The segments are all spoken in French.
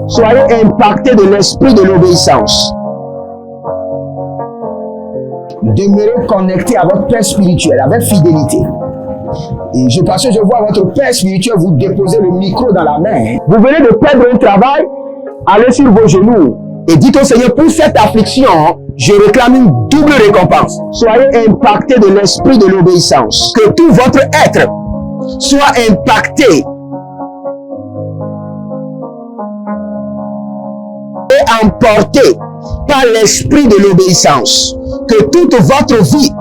Soyez impactés de l'esprit de l'obéissance. Demeurez connectés à votre Père spirituel avec fidélité. Et parce que je vois votre Père spirituel vous déposer le micro dans la main. Vous venez de perdre un travail, allez sur vos genoux et dites au Seigneur, pour cette affliction, je réclame une double récompense. Soyez impactés de l'esprit de l'obéissance. Que tout votre être soit impacté et emporté par l'esprit de l'obéissance. Que toute votre vie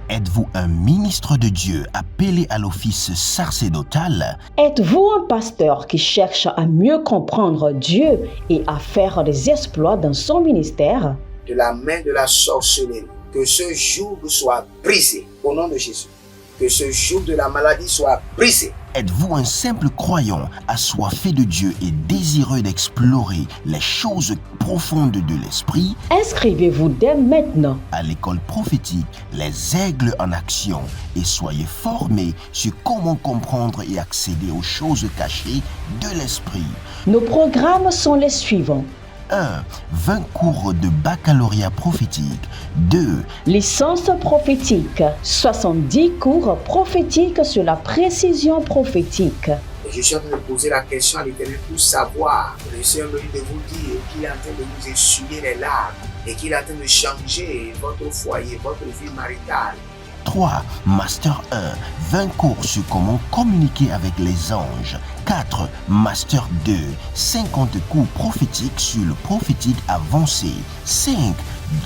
Êtes-vous un ministre de Dieu appelé à l'office sacerdotal? Êtes-vous un pasteur qui cherche à mieux comprendre Dieu et à faire des exploits dans son ministère? De la main de la sorcellerie, que ce joug soit brisé au nom de Jésus. Que ce joug de la maladie soit brisé. Êtes-vous un simple croyant assoiffé de Dieu et désireux d'explorer les choses profondes de l'esprit? Inscrivez-vous dès maintenant À l'école prophétique Les Aigles en Action et soyez formés sur comment comprendre et accéder aux choses cachées de l'esprit. Nos programmes sont les suivants. 1. 20 cours de baccalauréat prophétique. 2. Licence prophétique, 70 cours prophétiques sur la précision prophétique. Et je suis en train de poser la question à l'Éternel pour savoir. Le Seigneur me dit de vous dire qu'il est en train de vous essuyer les larmes et qu'il est en train de changer votre foyer, votre vie maritale. 3. Master 1. 20 cours sur comment communiquer avec les anges. 4. Master 2. 50 cours prophétiques sur le prophétique avancé. 5.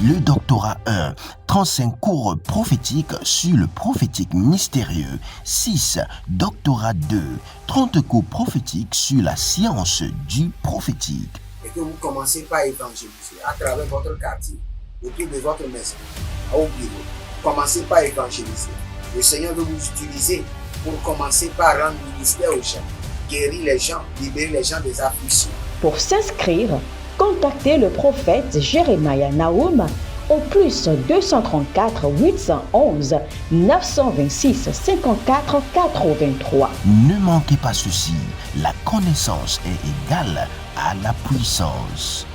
Le doctorat 1. 35 cours prophétiques sur le prophétique mystérieux. 6. Doctorat 2. 30 cours prophétiques sur la science du prophétique. Et que vous commencez par évangéliser à travers votre quartier, autour de votre maison, au bureau. Commencez par évangéliser. Le Seigneur veut vous utiliser pour commencer par rendre ministère aux gens, guérir les gens, libérer les gens des afflictions. Pour s'inscrire, contactez le prophète Jérémia Nahum au plus 234 811 926 54 83. Ne manquez pas ceci, la connaissance est égale à la puissance.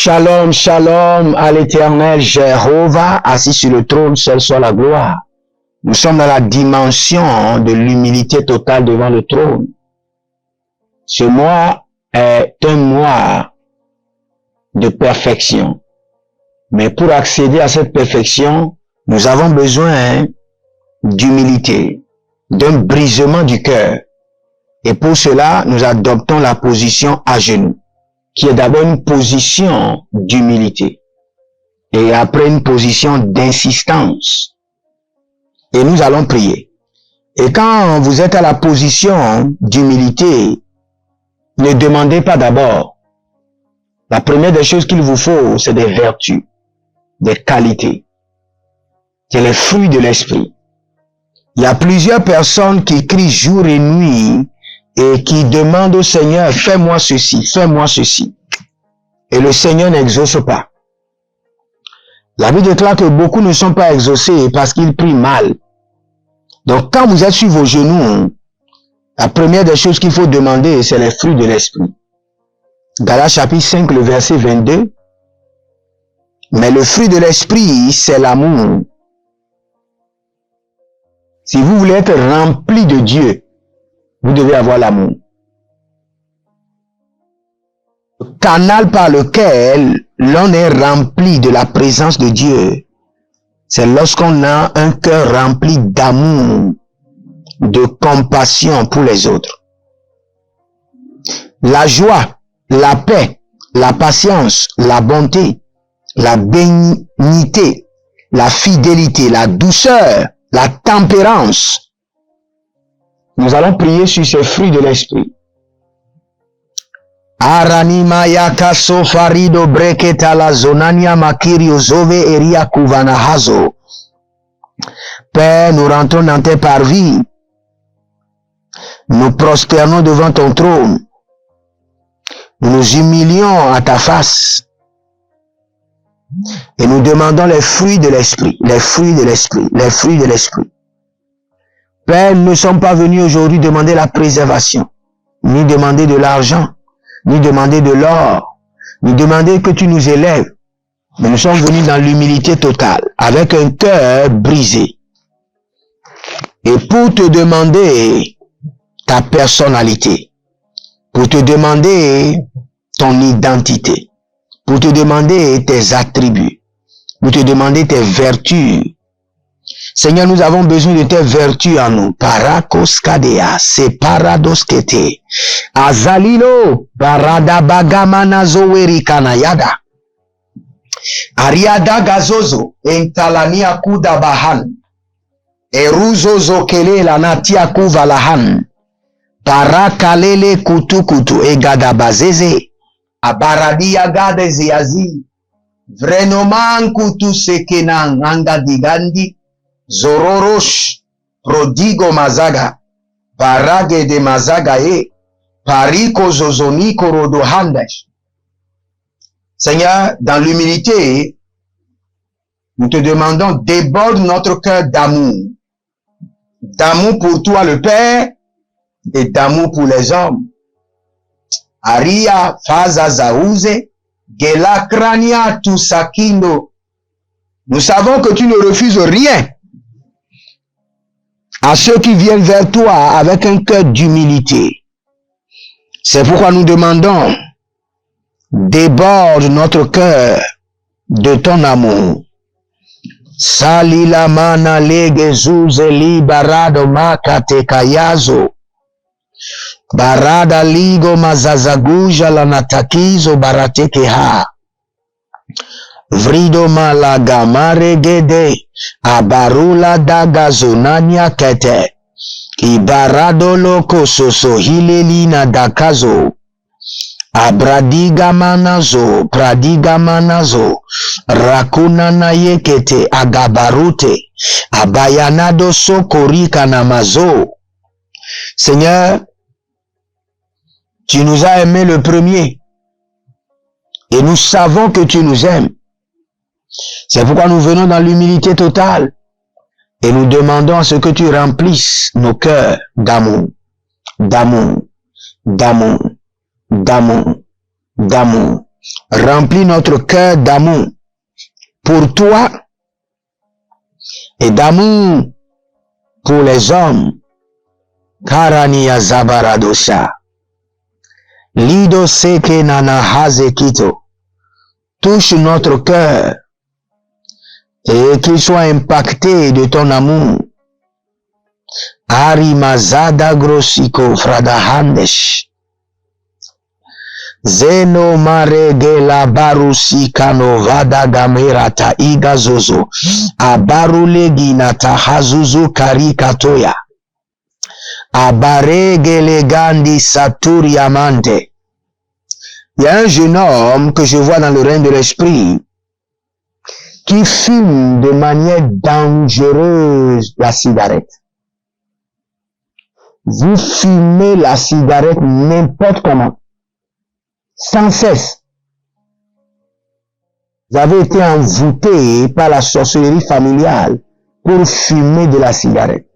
Shalom, shalom à l'Éternel Jéhovah, assis sur le trône, seul soit la gloire. Nous sommes dans la dimension de l'humilité totale devant le trône. Ce mois est un mois de perfection. Mais pour accéder à cette perfection, nous avons besoin d'humilité, d'un brisement du cœur. Et pour cela, nous adoptons la position à genoux, qui est d'abord une position d'humilité et après une position d'insistance. Et nous allons prier. Et quand vous êtes à la position d'humilité, ne demandez pas d'abord. La première des choses qu'il vous faut, c'est des vertus, des qualités. C'est les fruits de l'esprit. Il y a plusieurs personnes qui crient jour et nuit et qui demandent au Seigneur, fais-moi ceci, fais-moi ceci. Et le Seigneur n'exauce pas. La Bible déclare que beaucoup ne sont pas exaucés parce qu'ils prient mal. Donc, quand vous êtes sur vos genoux, la première des choses qu'il faut demander, c'est les fruits de l'esprit. Galates chapitre 5, le verset 22. Mais le fruit de l'esprit, c'est l'amour. Si vous voulez être rempli de Dieu, vous devez avoir l'amour. Le canal par lequel l'on est rempli de la présence de Dieu, c'est lorsqu'on a un cœur rempli d'amour, de compassion pour les autres. La joie, la paix, la patience, la bonté, la bénignité, la fidélité, la douceur, la tempérance. Nous allons prier sur ces fruits de l'esprit. Aranima yakaso farido breketa la zonania makirio zove eria kuvana hazo. Père, nous rentrons dans tes parvis. Nous prosternons devant ton trône. Nous nous humilions à ta face. Et nous demandons les fruits de l'esprit, les fruits de l'esprit, les fruits de l'esprit. Père, nous ne sommes pas venus aujourd'hui demander la préservation, ni demander de l'argent, ni demander de l'or, ni demander que tu nous élèves. Mais nous sommes venus dans l'humilité totale, avec un cœur brisé. Et pour te demander ta personnalité, pour te demander ton identité, pour te demander tes attributs, pour te demander tes vertus. Seigneur, nous avons besoin de tes vertus en nous. Parakos kadea, separados kete, azalilo, baradabagamana zoweri kanayada, ariada gazozo, entalania kuda bahan, eruzozo kele lanatia kuvalahan, parakalele kutukutu egadabazeze, abaradia gade ziazi, vrenoman kutu sekenan angadigandi, zororosh, prodigo mazaga, parage de mazaga pariko zozoni korodo handesh. Seigneur, dans l'humilité, nous te demandons, déborde notre cœur d'amour. D'amour pour toi le Père et d'amour pour les hommes. Aria faza zaouze, gela krania tusakindo. Nous savons que tu ne refuses rien à ceux qui viennent vers toi avec un cœur d'humilité. C'est pourquoi nous demandons, déborde notre cœur de ton amour. Salila mana legezuze li barado makate kayazo. Barada ligo mazazaguja la natakizo baratekeha. Vrido malaga maregede. Abarula daga zonania kete. Ibarado loko soso hilelina dakazo. Abradiga manazo, pradiga manazo, rakuna na yekete agabarute, abayanado sokorika namazo. Seigneur, tu nous as aimés le premier et nous savons que tu nous aimes. C'est pourquoi nous venons dans l'humilité totale et nous demandons à ce que tu remplisses nos cœurs d'amour, d'amour, d'amour, d'amour, d'amour. Remplis notre cœur d'amour pour toi et d'amour pour les hommes. Karania Zabaradosha. Lido seke nana hazekito. Touche notre cœur et qu'il soit impacté de ton amour. Arimazada grosiko fradahandesh. Zeno marege la barusi kanovada gamerata igazozo. Abarulegi nata hazuzu karikatoya. Abarege legandi saturi amante. Il y a un jeune homme que je vois dans le règne de l'esprit qui fume de manière dangereuse la cigarette. Vous fumez la cigarette n'importe comment, sans cesse. Vous avez été envoûté par la sorcellerie familiale pour fumer de la cigarette.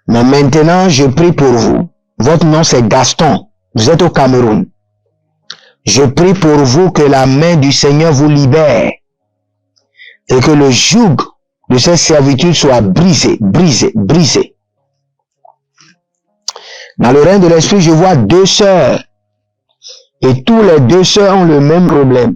Mais maintenant, je prie pour vous. Votre nom, c'est Gaston. Vous êtes au Cameroun. Je prie pour vous que la main du Seigneur vous libère et que le joug de cette servitude soit brisé, brisé, brisé. Dans le règne de l'esprit, je vois 2 sœurs. Et tous les 2 sœurs ont le même problème.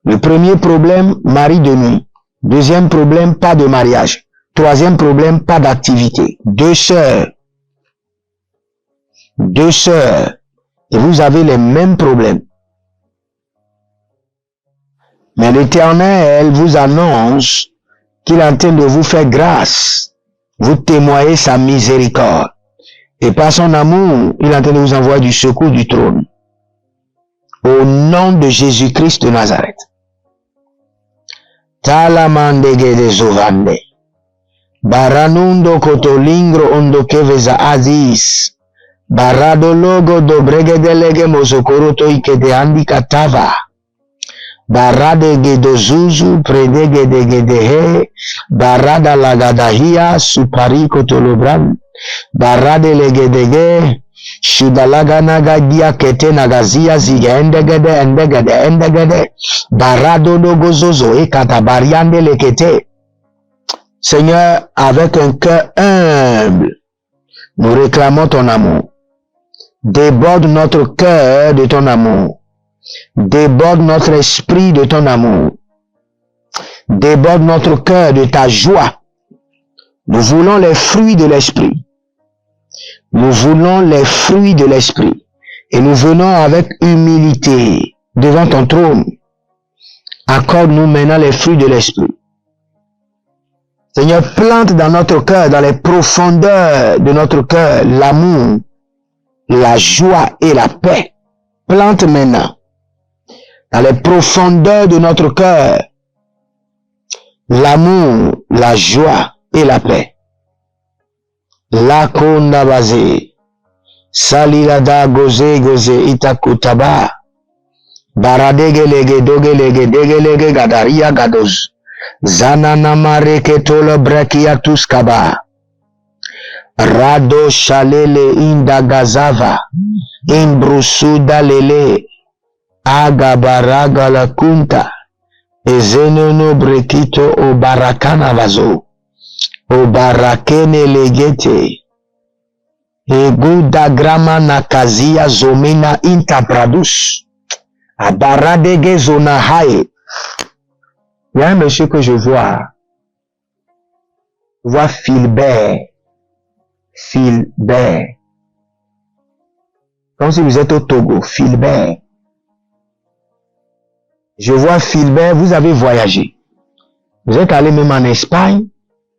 Le premier problème, mari de nuit. Deuxième problème, pas de mariage. Troisième problème, pas d'activité. 2 sœurs. 2 sœurs. Et vous avez les mêmes problèmes. Mais l'Éternel vous annonce qu'il est en train de vous faire grâce. Vous témoignez sa miséricorde. Et par son amour, il est en train de vous envoyer du secours du trône. Au nom de Jésus-Christ de Nazareth. Talamandege zovande. Baranundo kotolingro ondo keveza aziz. Barado logo do bregedelege mozokoroto ikede handikatava. Barade gedozuzu predege de gedehe. Barada lagadahia supari kotolobran. Barade legedege. Shudalaganaga dia kete nagazia ziga endegede. Barado logo zozo e katabariande lekete. Seigneur, avec un cœur humble, nous réclamons ton amour. Déborde notre cœur de ton amour. Déborde notre esprit de ton amour. Déborde notre cœur de ta joie. Nous voulons les fruits de l'esprit. Nous voulons les fruits de l'esprit. Et nous venons avec humilité devant ton trône. Accorde-nous maintenant les fruits de l'esprit. Seigneur, plante dans notre cœur, dans les profondeurs de notre cœur, l'amour, la joie et la paix. Plante maintenant, dans les profondeurs de notre cœur, l'amour, la joie et la paix. La konda bazé, salilada goze goze itakutaba, baradegelege dogelege degelege gadaria gadoz. Zananamare ketolo brakia tuskaba. Rado shalele indagazava. Imbrusuda lele. Agabaraga la kunta. Ezenono brekito o barakana vazo. O barakene legete. Eguda grama nakazia zomina intapradus. Abaradege zona hae. Il y a un monsieur que je vois Philbert. Comme si vous êtes au Togo, Philbert. Je vois Philbert, vous avez voyagé. Vous êtes allé même en Espagne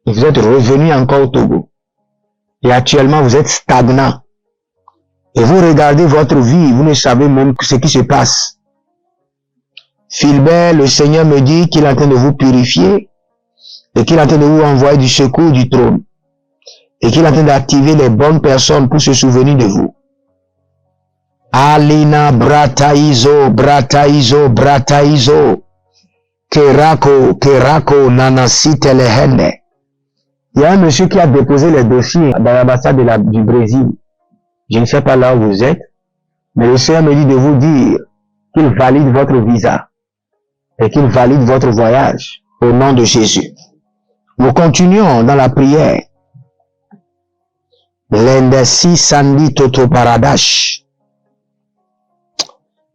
et vous êtes revenu encore au Togo. Et actuellement, vous êtes stagnant. Et vous regardez votre vie, vous ne savez même ce qui se passe. Philbert, le Seigneur me dit qu'il est en train de vous purifier et qu'il est en train de vous envoyer du secours du trône et qu'il est en train d'activer les bonnes personnes pour se souvenir de vous. Alina brataizo, kerako, nanasi telehene. Il y a un monsieur qui a déposé les dossiers dans l'ambassade du Brésil. Je ne sais pas là où vous êtes, mais le Seigneur me dit de vous dire qu'il valide votre visa et qu'il valide votre voyage au nom de Jésus. Nous continuons dans la prière. L'endesi sandi toto paradash.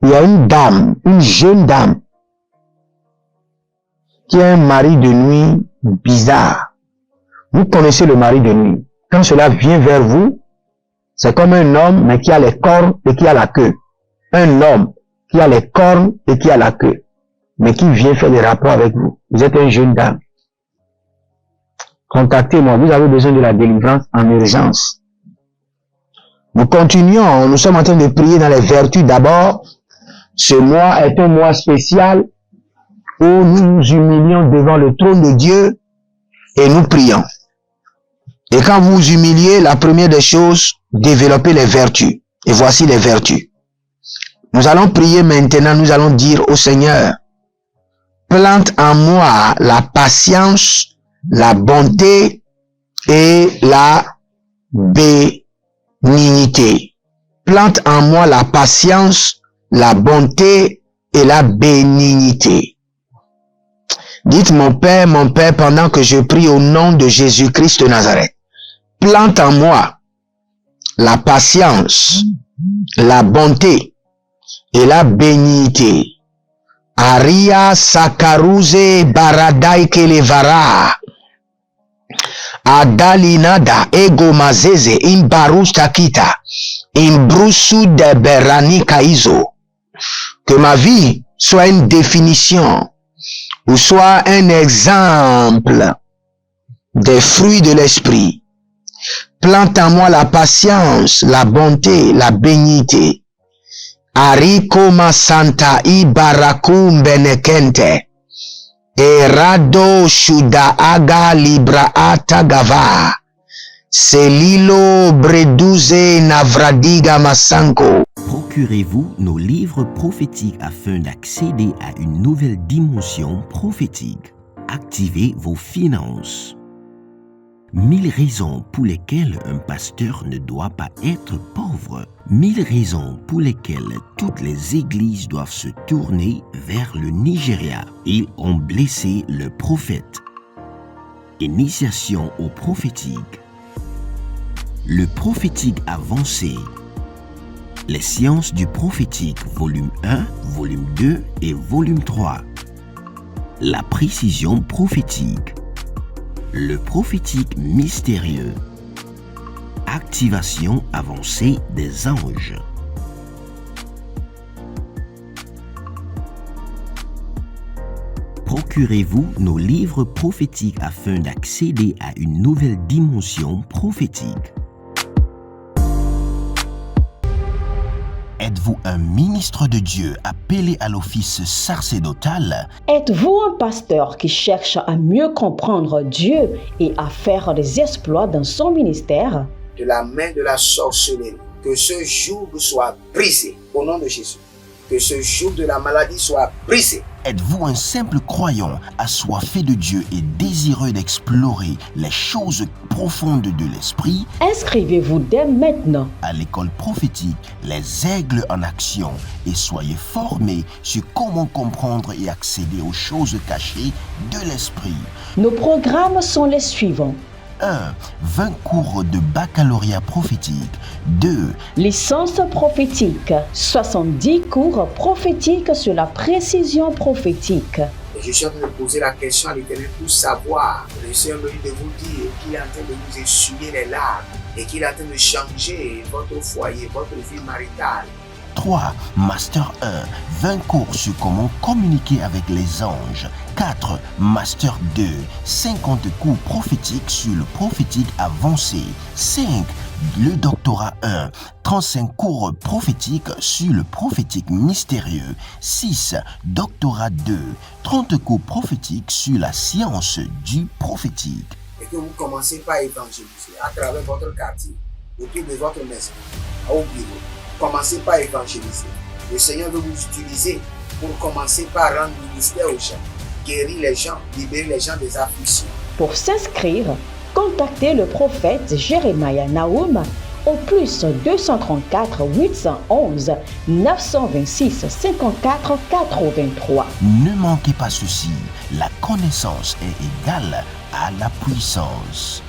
Il y a une dame, une jeune dame, qui a un mari de nuit bizarre. Vous connaissez le mari de nuit. Quand cela vient vers vous, c'est comme un homme, mais qui a les cornes et qui a la queue. Un homme qui a les cornes et qui a la queue, mais qui vient faire des rapports avec vous. Vous êtes une jeune dame. Contactez-moi, vous avez besoin de la délivrance en urgence. Nous continuons, nous sommes en train de prier dans les vertus d'abord. Ce mois est un mois spécial où nous nous humilions devant le trône de Dieu et nous prions. Et quand vous vous humiliez, la première des choses, développez les vertus. Et voici les vertus. Nous allons prier maintenant, nous allons dire au Seigneur, plante en moi la patience, la bonté et la bénignité. Plante en moi la patience, la bonté et la bénignité. Dites mon Père, pendant que je prie au nom de Jésus-Christ de Nazareth. Plante en moi la patience, la bonté et la bénignité. Aria sakaruze baradai kelevara. Adalinada ego mazeze imbarush takita imbrusu de berani kaizo. Que ma vie soit une définition ou soit un exemple des fruits de l'esprit. Plante en moi la patience, la bonté, la bénignité. Ariko masanta ibarakum benekente. Erado shuda aga libra atagava. Selilo breduze navradiga masanko. Procurez-vous nos livres prophétiques afin d'accéder à une nouvelle dimension prophétique. Activez vos finances. 1000 raisons pour lesquelles un pasteur ne doit pas être pauvre. 1000 raisons pour lesquelles toutes les églises doivent se tourner vers le Nigeria. Ils ont blessé le prophète. Initiation au prophétique. Le prophétique avancé. Les sciences du prophétique, volume 1, volume 2 et volume 3. La précision prophétique. Le prophétique mystérieux. Activation avancée des anges. Procurez-vous nos livres prophétiques afin d'accéder à une nouvelle dimension prophétique. Êtes-vous un ministre de Dieu appelé à l'office sacerdotal? Êtes-vous un pasteur qui cherche à mieux comprendre Dieu et à faire des exploits dans son ministère? De la main de la sorcellerie, que ce joug soit brisé au nom de Jésus. Que ce joug de la maladie soit brisé. Êtes-vous un simple croyant assoiffé de Dieu et désireux d'explorer les choses profondes de l'esprit? Inscrivez-vous dès maintenant À l'école prophétique, les aigles en action, et soyez formés sur comment comprendre et accéder aux choses cachées de l'esprit. Nos programmes sont les suivants. 1. 20 cours de baccalauréat prophétique. 2. Licence prophétique. 70 cours prophétiques sur la précision prophétique. Et je suis en train de poser la question à l'Éternel pour savoir. Le Seigneur me dit de vous dire qu'il est en train de vous essuyer les larmes et qu'il est en train de changer votre foyer, votre vie maritale. 3. Master 1. 20 cours sur comment communiquer avec les anges. 4. Master 2. 50 cours prophétiques sur le prophétique avancé. 5. Le doctorat 1. 35 cours prophétiques sur le prophétique mystérieux. 6. Doctorat 2. 30 cours prophétiques sur la science du prophétique. Et que vous commencez par évangéliser à travers votre quartier, autour de votre maison, au bureau. Commencez par évangéliser. Le Seigneur veut vous utiliser pour commencer par rendre ministère aux gens, guérir les gens, libérer les gens des afflictions. Pour s'inscrire, contactez le prophète Jérémia Naoum au plus 234 811 926 54 83. Ne manquez pas ceci, la connaissance est égale à la puissance.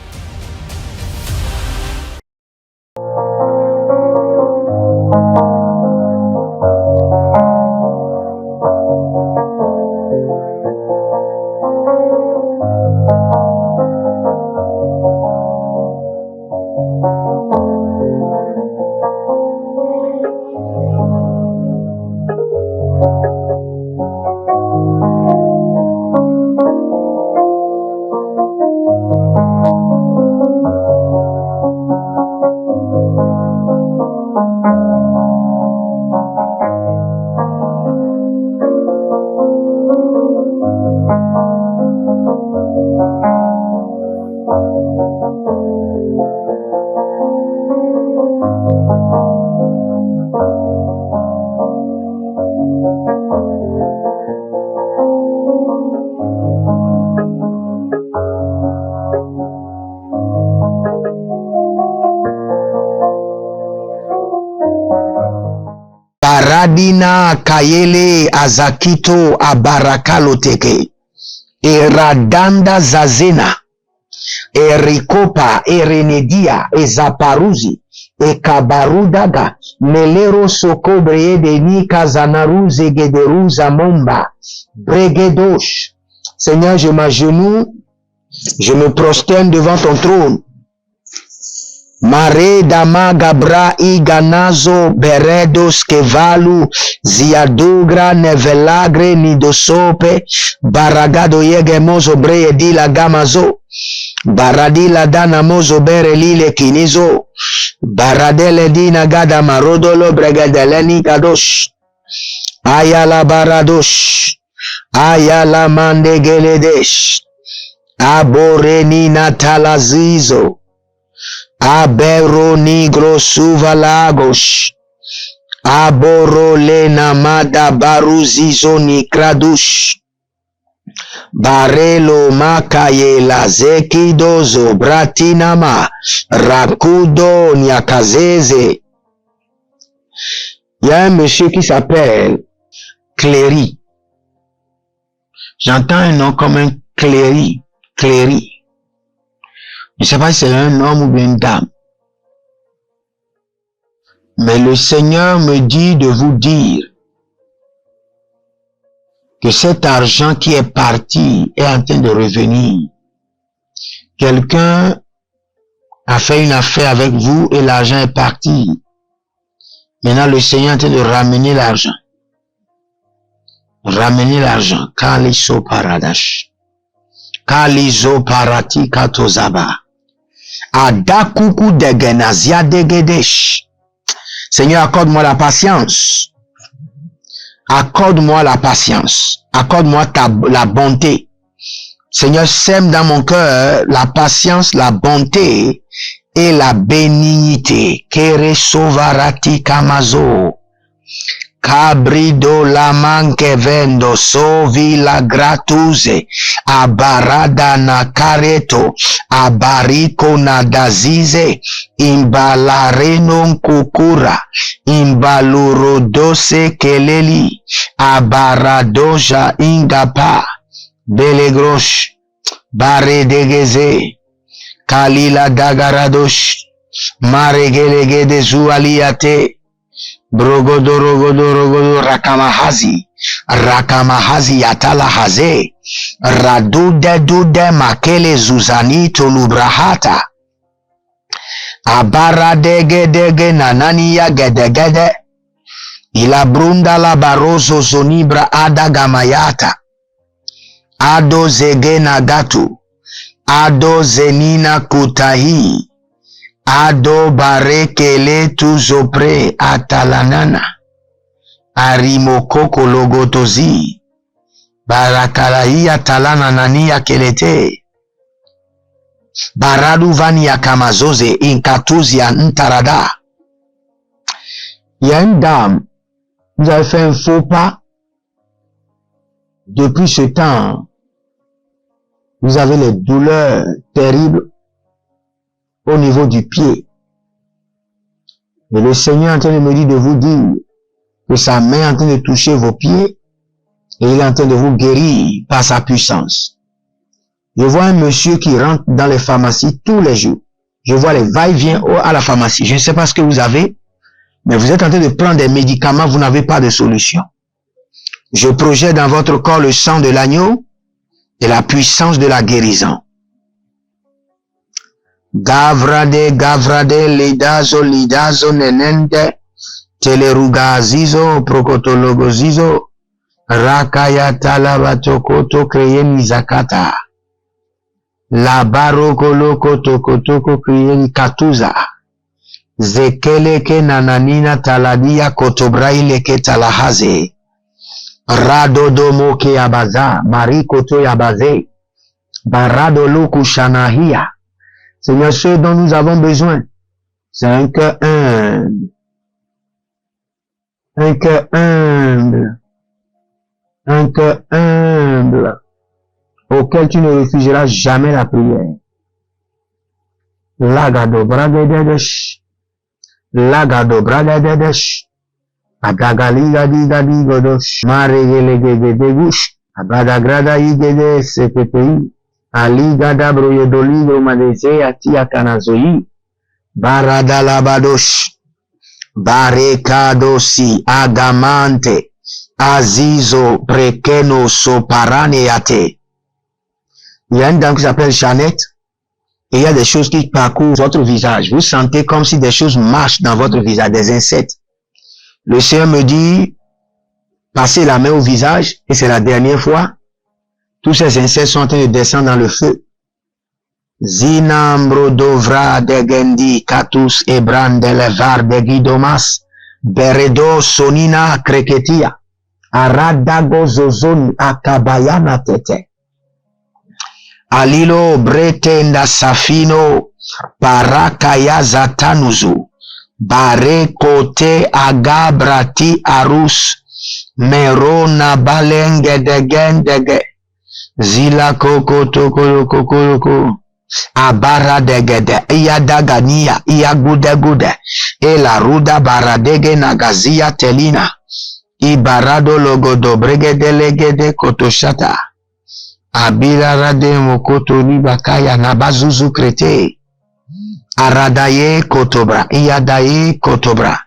Radina Kayele Azakito Abarakaloteke. Eradanda Zazena. Erikopa Erenedia Ezaparuzi. Ekabarudaga. Melero Sokobre Deni Kazanaruze Gederuza Momba. Bregedosh. Seigneur, je m'agenouille. Je me prosterne devant ton trône. Mare dama gabra iganazo beredos kevalu ziadugra nevelagre nidosope baragado yegemozo breye di la gamazo baradi la dana mozo bere lile kinizo baradele dina gada marodolo bregadeleni gadosh ayala baradosh ayala mandegeledesh aboreni natalazizo Abero nigro suvalagos. Aboro lena mada baruzizo ni kradush. Barelo makaye la zekidozo bratinama. Rakudo nyakazeze. Il y a un monsieur qui s'appelle Cléry. J'entends un nom comme un Cléry. Cléry. Je ne sais pas si c'est un homme ou bien une dame. Mais le Seigneur me dit de vous dire que cet argent qui est parti est en train de revenir. Quelqu'un a fait une affaire avec vous et l'argent est parti. Maintenant, le Seigneur est en train de ramener l'argent. Ramener l'argent. Kaliso paradash. Kalizo parati katozaba. Adakuku degenazia degedesh. Seigneur, accorde-moi la patience. Accorde-moi la patience. Accorde-moi la bonté. Seigneur, sème dans mon cœur la patience, la bonté et la bénignité. Kere sovarati kamazo. Cabrido la manque vendo sovi la gratuse abarada na careto abarico na dazize imbalareno kukura imbalurodose keleli abaradoja ingapa belegrosh baredegeze kalila dagaradosh maregelege de zualiate Brogodo rogodo rogodo rakamahazi yatalahaze radude makele zuzani tolubrahata abara dege nanani ya gedegede ilabrunda la barozo zonibra ada gamayata ado zege nagatu ado zenina kutahi Ado barekele tuzopre atalanana. Arimokoko logotozi. Barakalahi atalana nania kelete. Baradu vania kamazoze inkatuzia ntarada. Il y a une dame, vous avez fait un faux pas. Depuis ce temps, vous avez les douleurs terribles au niveau du pied. Et le Seigneur est en train de me dire de vous dire que sa main est en train de toucher vos pieds et il est en train de vous guérir par sa puissance. Je vois un monsieur qui rentre dans les pharmacies tous les jours. Je vois les va-et-vient à la pharmacie. Je ne sais pas ce que vous avez, mais vous êtes en train de prendre des médicaments, vous n'avez pas de solution. Je projette dans votre corps le sang de l'agneau et la puissance de la guérison. Gavrade, lidazo, nenende, telerugazizo, prokotologozizo, rakaya talabatokoto, kreyeni zakata, la barokolo toko kreyeni katuza, zekeleke nananina taladia kotobraileke talahaze, radodomo ke abaza, marikoto yabaze, baradoloku shanahia. Seigneur, ce dont nous avons besoin, c'est un cœur humble. Un cœur humble. Un cœur humble. Auquel tu ne refuseras jamais la prière. Lagado bragadedesh. Lagado bragadedesh. Adagaliga diga digodosh. Maregelegegedigush. Abadagrada igede seketei. Aligada broyedoligo madeze atia kanazoi. Baradalabadosh. Barekadosi agamante. Azizo prekeno soparaneate. Il y a une dame qui s'appelle Jeannette. Et il y a des choses qui parcourent votre visage. Vous sentez comme si des choses marchent dans votre visage, des insectes. Le Seigneur me dit, passez la main au visage, et c'est la dernière fois. Tous ces insectes sont en train de descendre dans le feu. Zinambro dovra degendi katus ebran delevar de guidomas beredo sonina kreketia aradago zozon akabayana tete alilo bretenda safino parakaya zatanuzu barekote agabrati arus merona balengedegedege zila koko toko abara degede iyadagania iyagudegude ela ruda baradege nagazia telina ibarado logodo bregede legede kotoshata abirarade mokoto libakaya nabazuzu krete aradaye kotobra iyadaye kotobra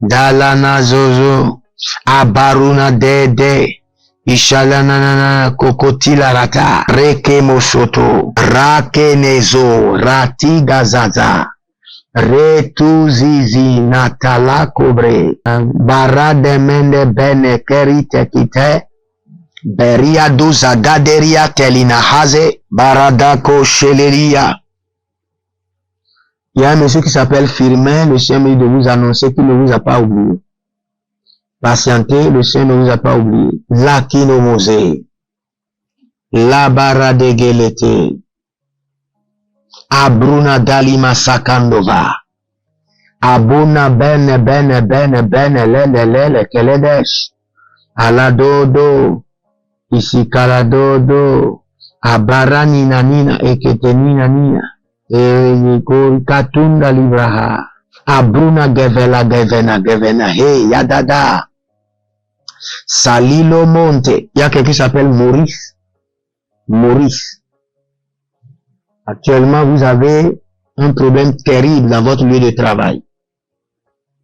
dalana zozo abaruna dede Ishalanana kokotila rata reke mosoto rake nezo ratiga zaza retuzizi natala kobre barade mende bene kerite kite beria duza gaderia telina haze baradako sheleria. Il y a un monsieur qui s'appelle Firmin, le Seigneur me dit de vous annoncer qu'il ne vous a pas oublié. Patientez, le Seigneur ne vous a pas oublié. Lakino Mose. La bara de gelete. Abruna dalima sakandova. Abuna bene lele keledesh. Aladodo. Isikaladodo. Abara nina ekete nina. Katunda libraha. Abruna gevena. Hey, yadada. Salilo Monte. Il y a quelqu'un qui s'appelle Maurice. Actuellement, vous avez un problème terrible dans votre lieu de travail.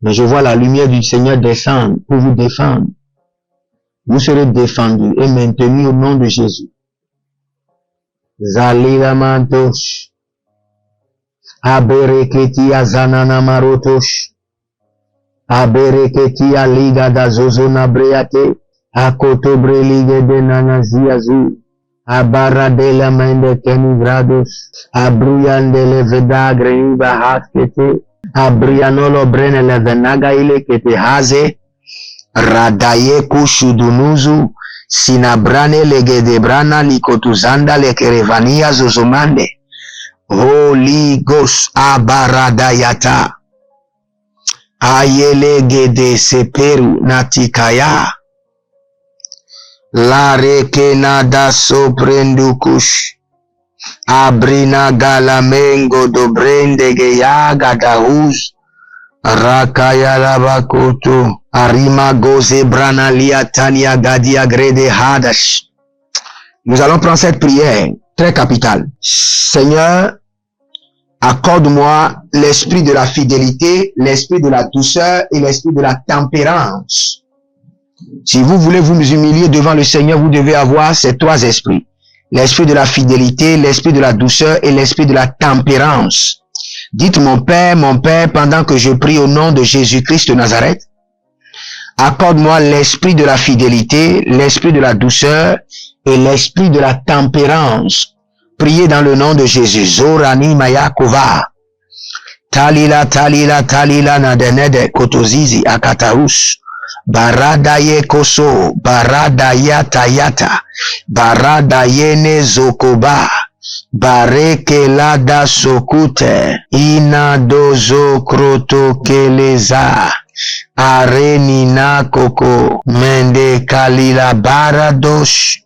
Mais je vois la lumière du Seigneur descendre pour vous défendre. Vous serez défendu et maintenu au nom de Jésus. Zalila Mantosh. Abereketi azanana marotosh. Abereketi aliga da zozona breate. Akotobre lige de nanaziazu. Abara de la mende kenigrados. Abruyan de levedagre iba haskete. Abrianolo brene levenaga ile kete haze. Radaye kushudunuzu. Sinabrane legedebrana likotuzanda lekerevania zozomande. Holy Ghost abaradayata. Ayelegede seperu natikaya. La rekenada soprendukush. Abrina galamengo dobrende geyaga dahuz. Rakaya labakoto. Arima goze brana liatania gadia grede hadash. Nous allons prendre cette prière très capitale. Seigneur, accorde-moi l'esprit de la fidélité, l'esprit de la douceur et l'esprit de la tempérance. Si vous voulez vous humilier devant le Seigneur, vous devez avoir ces trois esprits. L'esprit de la fidélité, l'esprit de la douceur et l'esprit de la tempérance. Dites mon Père, pendant que je prie au nom de Jésus-Christ de Nazareth, accorde-moi l'esprit de la fidélité, l'esprit de la douceur et l'esprit de la tempérance. Priez dans le nom de Jésus. Zorani Mayakova. Talila nadenede kotozizi akataus. Baradaye koso. Baradaya tayata. Baradayene zokoba. Bareke lada sokute. Inadozo kroto keleza. Arenina koko. Mende kalila baradosh.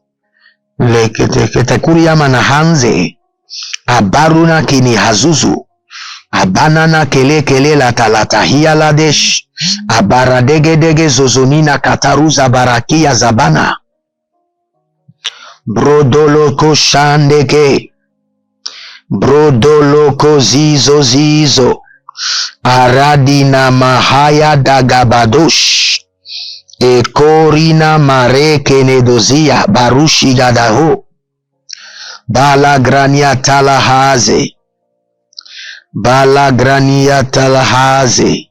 Lekete kuriyama na hanze. Abaruna kini hazuzu. Abanana kele la talatahia ladesh. Abaradege zozonina kataruza barakia zabana. Brodoloko shandeke. Brodoloko zizo. Aradina mahaya dagabadosh. Ekorina mareke nedozia barushi gadaho. Balagrania talahaze.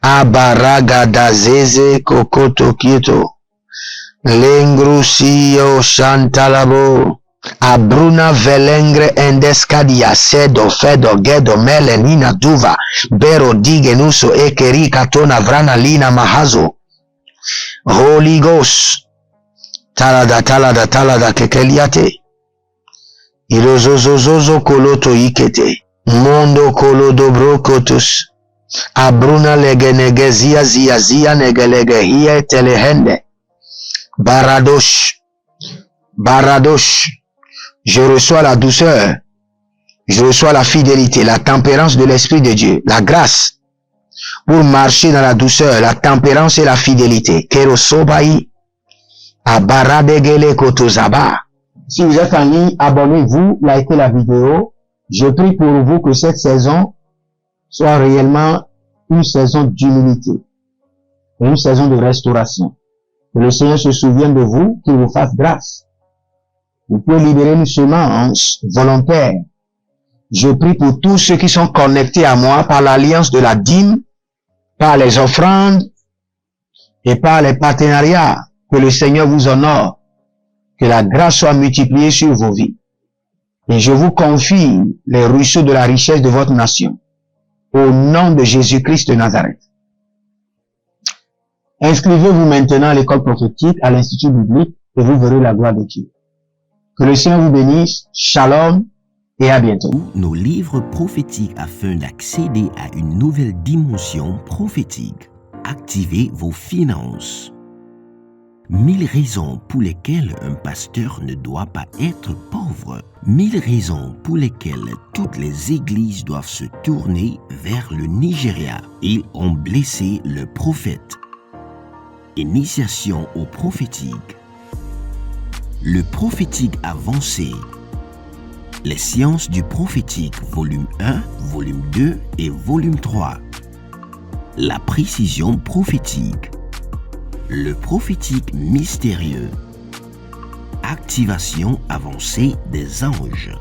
Abaragadazeze kokoto kieto. Lengrusio shantalabo. Abruna velengre endeskadia sedo fedo gedo melenina duva. Bero digenuso ekeri katona vrana lina mahazo. Holy Ghost. Talada kekeliate. Ilozozozo koloto ikete. Mondo kolodo brokotus. Abruna legenegezia zia negelegehia telehende. Baradosh. Je reçois la douceur. Je reçois la fidélité, la tempérance de l'Esprit de Dieu, la grâce pour marcher dans la douceur, la tempérance et la fidélité. Kerosobai. Abaradegele kotozaba. Si vous êtes en ligne, abonnez-vous, likez la vidéo. Je prie pour vous que cette saison soit réellement une saison d'humilité et une saison de restauration. Que le Seigneur se souvienne de vous, qu'il vous fasse grâce. Vous pouvez libérer une semence volontaire. Je prie pour tous ceux qui sont connectés à moi par l'alliance de la dîme, par les offrandes et par les partenariats. Que le Seigneur vous honore. Que la grâce soit multipliée sur vos vies. Et je vous confie les ruisseaux de la richesse de votre nation. Au nom de Jésus-Christ de Nazareth. Inscrivez-vous maintenant à l'école prophétique, à l'Institut biblique, et vous verrez la gloire de Dieu. Que le Seigneur vous bénisse. Shalom et à bientôt. Nos livres prophétiques afin d'accéder à une nouvelle dimension prophétique. Activez vos finances. 1000 raisons pour lesquelles un pasteur ne doit pas être pauvre. 1000 raisons pour lesquelles toutes les églises doivent se tourner vers le Nigeria. Ils ont blessé le prophète. Initiation au prophétique. Le prophétique avancé. Les sciences du prophétique, volume 1, volume 2 et volume 3. La précision prophétique. Le prophétique mystérieux. Activation avancée des anges.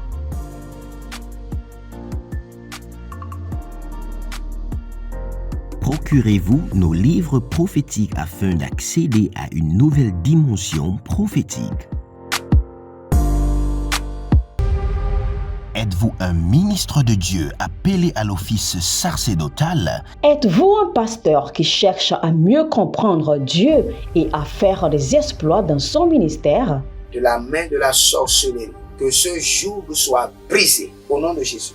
Procurez-vous nos livres prophétiques afin d'accéder à une nouvelle dimension prophétique. Êtes-vous un ministre de Dieu appelé à l'office sacerdotal? Êtes-vous un pasteur qui cherche à mieux comprendre Dieu et à faire des exploits dans son ministère? De la main de la sorcellerie, que ce joug soit brisé au nom de Jésus.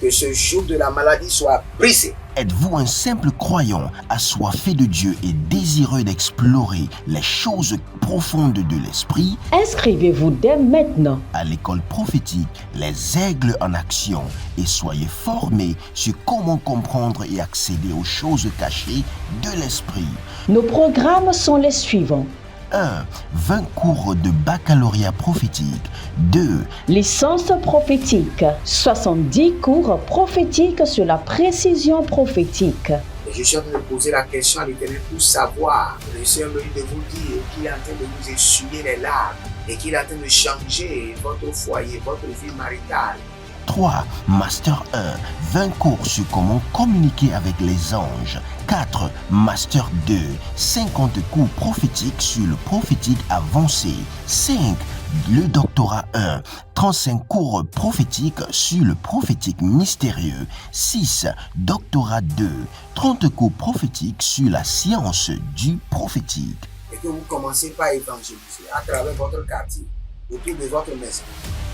Que ce joug de la maladie soit brisé. Êtes-vous un simple croyant assoiffé de Dieu et désireux d'explorer les choses profondes de l'esprit? Inscrivez-vous dès maintenant À l'école prophétique, les aigles en action, et soyez formés sur comment comprendre et accéder aux choses cachées de l'esprit. Nos programmes sont les suivants. 1. 20 cours de baccalauréat prophétique. 2. Licence prophétique. 70 cours prophétiques sur la précision prophétique. Et je suis en train de poser la question à l'Éternel pour savoir. Le Seigneur me dit de vous dire qu'il est en train de vous essuyer les larmes et qu'il est en train de changer votre foyer, votre vie maritale. 3. Master 1. 20 cours sur comment communiquer avec les anges. 4. Master 2. 50 cours prophétiques sur le prophétique avancé. 5. Le doctorat 1. 35 cours prophétiques sur le prophétique mystérieux. 6. Doctorat 2. 30 cours prophétiques sur la science du prophétique. Et que vous commencez par évangéliser à travers votre quartier, autour de votre maison,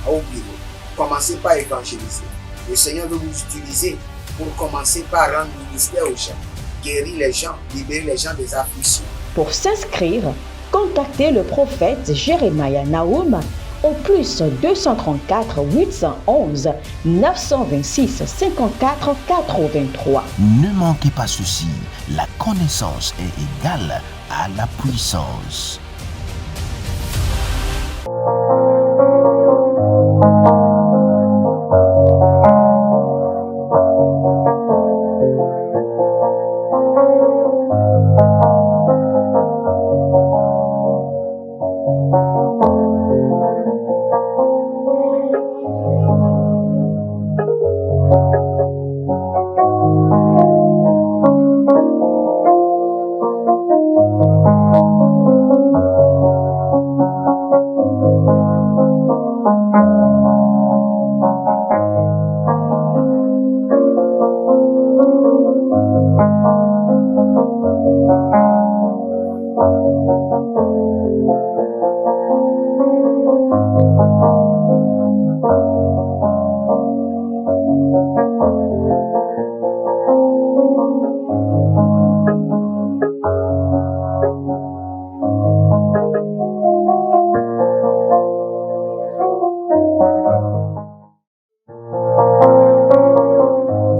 au bureau. Commencez par évangéliser. Le Seigneur veut vous utiliser pour commencer par rendre ministère aux gens, guérir les gens, libérer les gens des afflictions. Pour s'inscrire, contactez le prophète Jeremiah Nahum au +234 811 926 54 83. Ne manquez pas ceci, la connaissance est égale à la puissance.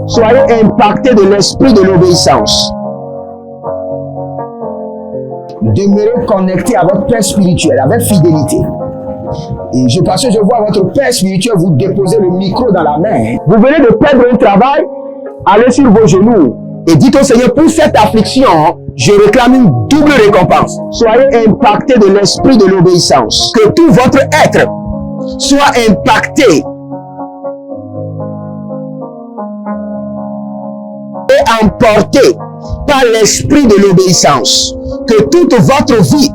Soyez impactés de l'esprit de l'obéissance. Demeurez connectés à votre Père spirituel avec fidélité. Et parce que je vois votre Père spirituel vous déposer le micro dans la main. Vous venez de perdre un travail, allez sur vos genoux et dites au Seigneur, pour cette affliction, je réclame une double récompense. Soyez impactés de l'esprit de l'obéissance. Que tout votre être soit impacté et emporté par l'esprit de l'obéissance. Que toute votre vie